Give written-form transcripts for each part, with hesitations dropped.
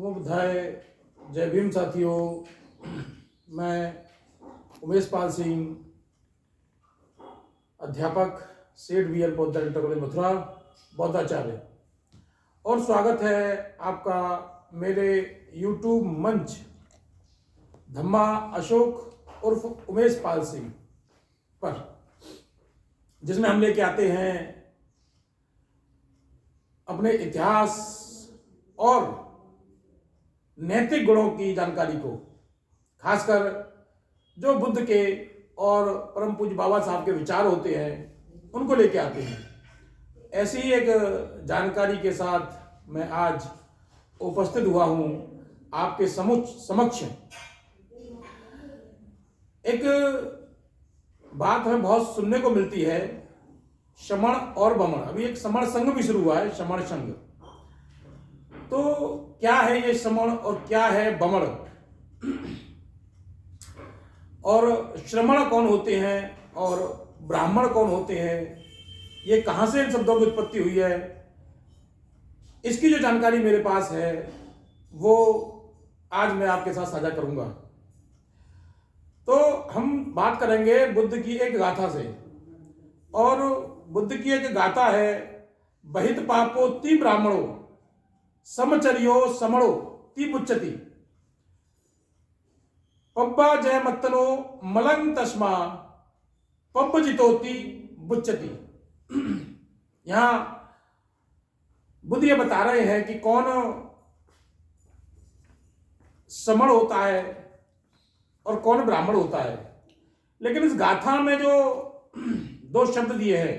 बुधाय जय भीम साथियों। मैं उमेश पाल सिंह, अध्यापक सेठ बीएल पौधा इंटर कॉलेज मथुरा, बौद्धाचार्य, और स्वागत है आपका मेरे यूट्यूब मंच धम्मा अशोक उर्फ उमेश पाल सिंह पर, जिसमें हम लेके आते हैं अपने इतिहास और नैतिक गुणों की जानकारी को, खासकर जो बुद्ध के और परम पूज्य बाबा साहब के विचार होते हैं उनको लेके आते हैं। ऐसी ही एक जानकारी के साथ मैं आज उपस्थित हुआ हूं आपके समक्ष। एक बात हमें बहुत सुनने को मिलती है, श्रमण और बमण। अभी एक श्रमण संघ भी शुरू हुआ है, श्रमण संघ। तो क्या है ये श्रमण और क्या है बमण, और श्रमण कौन होते हैं और ब्राह्मण कौन होते हैं, ये कहां से इन शब्दों की उत्पत्ति हुई है, इसकी जो जानकारी मेरे पास है वो आज मैं आपके साथ साझा करूंगा। तो हम बात करेंगे बुद्ध की एक गाथा से, और बुद्ध की एक गाथा है, बहित पापो ती ब्राह्मणो समचर्यो समणो ती बुच्चति पब्बा जय मत्तनो मलंग तस्मा पब्ब जितोती बुच्चति। यहां बुद्ध ये बता रहे हैं कि कौन समण होता है और कौन ब्राह्मण होता है। लेकिन इस गाथा में जो दो शब्द दिए हैं,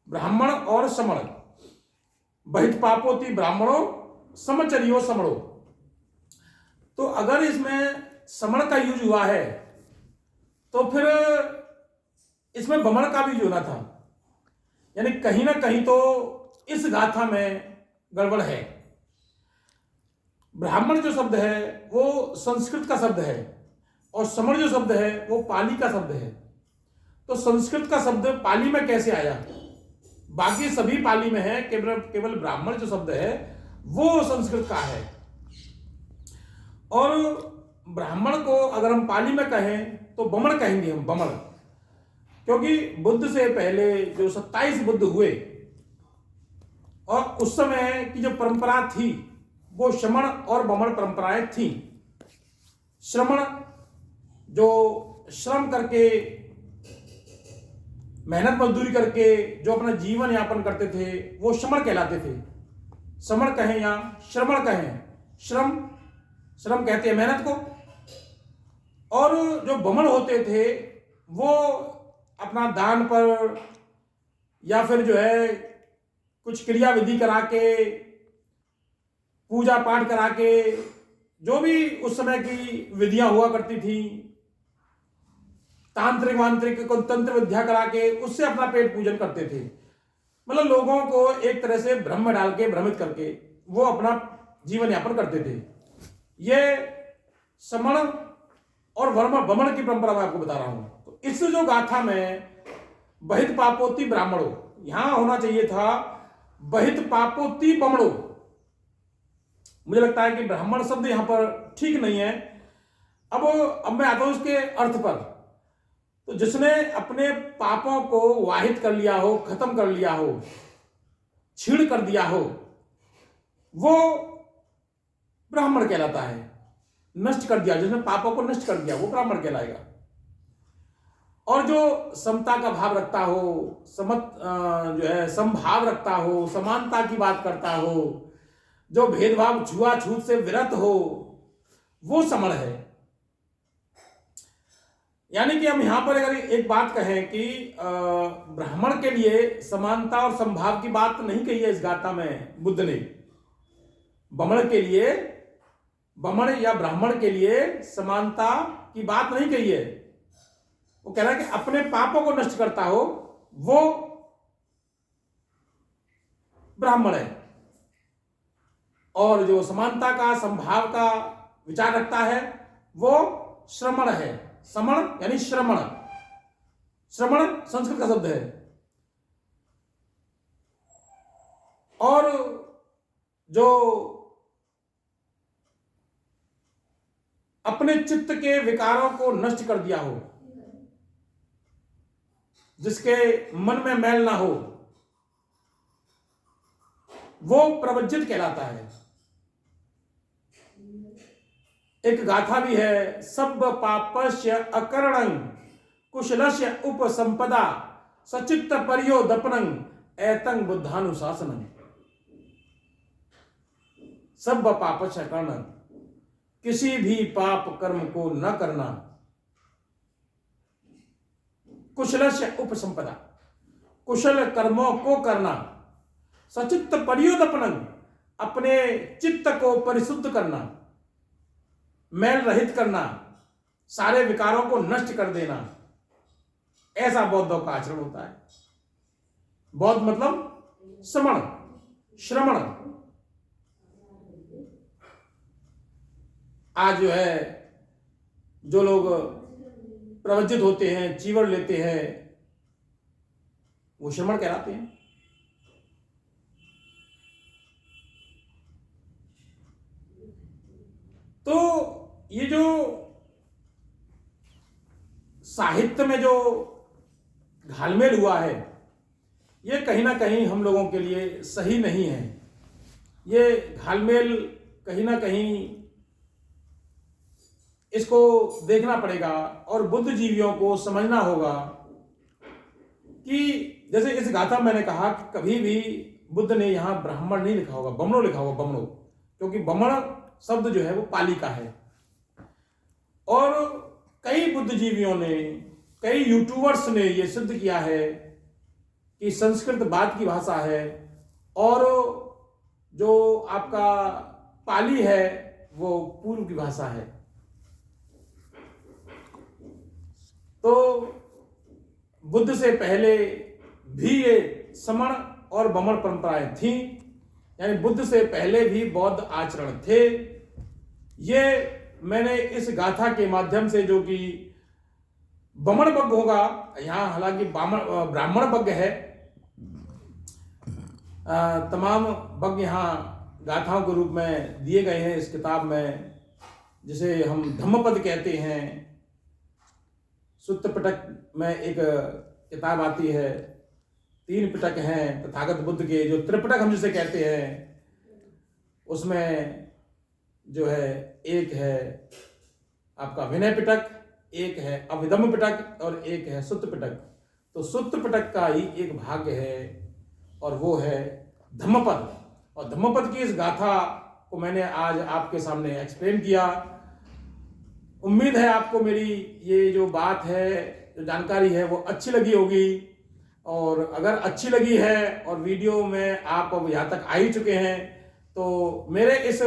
ब्राह्मण और समण, बहित पापोति ब्राह्मणों समचर्यो समणो, तो अगर इसमें समण का यूज हुआ है तो फिर इसमें बमण का भी होना था। यानी कहीं ना कहीं तो इस गाथा में गड़बड़ है। ब्राह्मण जो शब्द है वो संस्कृत का शब्द है और समण जो शब्द है वो पाली का शब्द है। तो संस्कृत का शब्द पाली में कैसे आया? बाकी सभी पाली में है, केवल ब्राह्मण जो शब्द है वो संस्कृत का है। और ब्राह्मण को अगर हम पाली में कहें तो बमण कहेंगे हम, बमण, क्योंकि बुद्ध से पहले जो 27 बुद्ध हुए और उस समय की जो परंपरा थी वो श्रमण और बमण परंपराएं थी। श्रमण जो श्रम करके, मेहनत मजदूरी करके जो अपना जीवन यापन करते थे वो श्रमण कहलाते थे। श्रमण कहें या श्रमण कहें, श्रम कहते हैं मेहनत को। और जो बमण होते थे वो अपना दान पर या फिर जो है कुछ क्रिया विधि करा के, पूजा पाठ करा के, जो भी उस समय की विधियां हुआ करती थी, तांत्रिक वांत्रिक को तंत्र विद्या करा के उससे अपना पेट पूजन करते थे। मतलब लोगों को एक तरह से भ्रम में डाल के, भ्रमित करके वो अपना जीवन यापन करते थे। ये समण और बमण की परंपरा मैं आपको बता रहा हूं। तो इस जो गाथा में बहित पापोति ब्राह्मणो, यहां होना चाहिए था बहित पापोति बमणो। मुझे लगता है कि ब्राह्मण शब्द यहां पर ठीक नहीं है। अब मैं आता हूं इसके अर्थ पर। तो जिसने अपने पापों को वाहित कर लिया हो, खत्म कर लिया हो, छीण कर दिया हो, वो ब्राह्मण कहलाता है। नष्ट कर दिया, जिसने पापों को नष्ट कर दिया वो ब्राह्मण कहलाएगा। और जो समता का भाव रखता हो, जो है समभाव रखता हो, समानता की बात करता हो, जो भेदभाव छुआछूत से विरत हो, वो समण है। यानी कि हम यहां पर अगर एक बात कहें कि ब्राह्मण के लिए समानता और समभाव की बात नहीं कही है इस गाथा में बुद्ध ने। बमण के लिए, बमण या ब्राह्मण के लिए समानता की बात नहीं कही है। वो कह रहा है कि अपने पापों को नष्ट करता हो वो ब्राह्मण है, और जो समानता का, समभाव का विचार रखता है वो श्रमण है। समण यानी श्रमण, श्रमण संस्कृत का शब्द है। और जो अपने चित्त के विकारों को नष्ट कर दिया हो, जिसके मन में मैल ना हो, वो प्रवज्जित कहलाता है। एक गाथा भी है, सब पापस्य अकरणं कुशलस्य उपसंपदा सचित्त पर्योदपनं एतं बुद्धानुशासनं। सब पापस्य अकरणं, किसी भी पाप कर्म को न करना, कुशलस्य उपसंपदा, कुशल कर्मों को करना, सचित्त पर्योदपनं, अपने चित्त को परिशुद्ध करना, मैल रहित करना, सारे विकारों को नष्ट कर देना, ऐसा बौद्धों का आचरण होता है। बौद्ध मतलब श्रमण, श्रमण। आज जो है जो लोग प्रवज्जित होते हैं, चीवड़ लेते हैं, वो श्रमण कहलाते हैं। तो ये जो साहित्य में जो घालमेल हुआ है, ये कहीं ना कहीं हम लोगों के लिए सही नहीं है। ये घालमेल कहीं ना कहीं इसको देखना पड़ेगा और बुद्धिजीवियों को समझना होगा कि जैसे इस गाथा मैंने कहा कि कभी भी बुद्ध ने यहां ब्राह्मण नहीं लिखा होगा, बमणो लिखा होगा, बमणो, क्योंकि बमण शब्द जो है वो पाली का है। और कई बुद्धिजीवियों ने, कई यूट्यूबर्स ने ये सिद्ध किया है कि संस्कृत बाद की भाषा है और जो आपका पाली है वो पूर्व की भाषा है। तो बुद्ध से पहले भी ये समण और बमण परंपराएं थीं, यानी बुद्ध से पहले भी बौद्ध आचरण थे। ये मैंने इस गाथा के माध्यम से, जो कि बमण बग्ग होगा, यहाँ हालांकि ब्राह्मण बग्ग है, तमाम बग्ग यहाँ गाथाओं के रूप में दिए गए हैं इस किताब में, जिसे हम धम्मपद कहते हैं। सुत्त पिटक में एक किताब आती है, 3 पिटक हैं तथागत बुद्ध के, जो त्रिपिटक हम जिसे कहते हैं, उसमें जो है एक है आपका विनय पिटक, एक है अभिधम्म पिटक और एक है सुत्त पिटक। तो सुत्त पिटक का ही एक भाग है और वो है धम्मपद। और धम्मपद की इस गाथा को मैंने आज आपके सामने एक्सप्लेन किया। उम्मीद है आपको मेरी ये जो बात है, जो जानकारी है, वो अच्छी लगी होगी। और अगर अच्छी लगी है और वीडियो में आप अब यहाँ तक आ ही चुके हैं, तो मेरे इस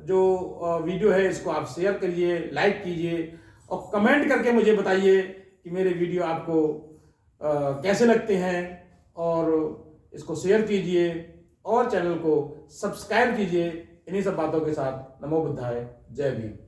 जो वीडियो है इसको आप शेयर करिए, लाइक कीजिए और कमेंट करके मुझे बताइए कि मेरे वीडियो आपको कैसे लगते हैं। और इसको शेयर कीजिए और चैनल को सब्सक्राइब कीजिए। इन्हीं सब बातों के साथ नमो बुद्धाय, जय भीम।